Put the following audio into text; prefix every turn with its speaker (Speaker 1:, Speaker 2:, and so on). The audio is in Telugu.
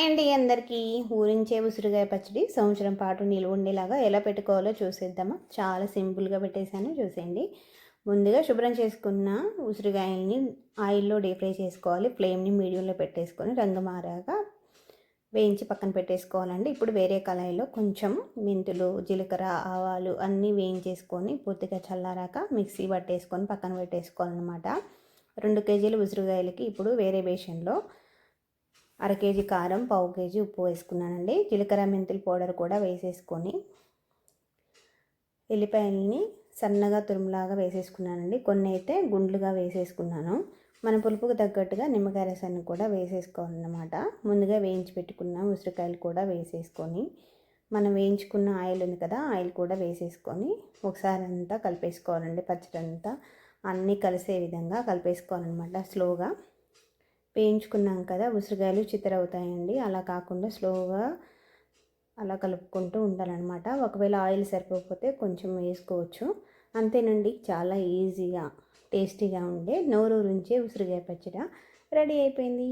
Speaker 1: హాయ్ అండి అందరికీ. ఊరించే ఉసిరికాయ పచ్చడి సంవత్సరం పాటు నిలువ ఉండేలాగా ఎలా పెట్టుకోవాలో చూసేద్దామా. చాలా సింపుల్గా పెట్టేశాను, చూసేయండి. ముందుగా శుభ్రం చేసుకున్న ఉసిరికాయల్ని ఆయిల్లో డీప్ ఫ్రై చేసుకోవాలి. ఫ్లేమ్ని మీడియంలో పెట్టేసుకొని రంగు మారాక వేయించి పక్కన పెట్టేసుకోవాలండి. ఇప్పుడు వేరే కళాయిలో కొంచెం మెంతులు, జీలకర్ర, ఆవాలు అన్నీ వేయించేసుకొని పూర్తిగా చల్లారాక మిక్సీ పట్టేసుకొని పక్కన పెట్టేసుకోవాలన్నమాట. 2 కేజీల ఉసిరికాయలకి ఇప్పుడు వేరే బేషన్లో అర కేజీ కారం, పావు కేజీ ఉప్పు వేసుకున్నానండి. జీలకర్ర మెంతుల పౌడర్ కూడా వేసేసుకొని ఎల్లిపాయలని సన్నగా తురుములాగా వేసేసుకున్నానండి. కొన్ని అయితే గుండ్లుగా వేసేసుకున్నాను. మన పులుపుకు తగ్గట్టుగా నిమ్మకాయ రసాన్ని కూడా వేసేసుకోవాలన్నమాట. ముందుగా వేయించి పెట్టుకున్న ఉసిరికాయలు కూడా వేసేసుకొని మనం వేయించుకున్న ఆయిల్ ఉంది కదా, ఆయిల్ కూడా వేసేసుకొని ఒకసారి అంతా కలిపేసుకోవాలండి. పచ్చడి అంతా అన్నీ కలిసే విధంగా కలిపేసుకోవాలన్నమాట. స్లోగా వేయించుకున్నాం కదా, ఉసిరికాయలు చిత్తరవుతాయండి. అలా కాకుండా స్లోగా అలా కలుపుకుంటూ ఉండాలన్నమాట. ఒకవేళ ఆయిల్ సరిపోకపోతే కొంచెం వేసుకోవచ్చు. అంతేనండి, చాలా ఈజీగా టేస్టీగా ఉండే నోరూరించే ఉసిరికాయ పచ్చడి రెడీ అయిపోయింది.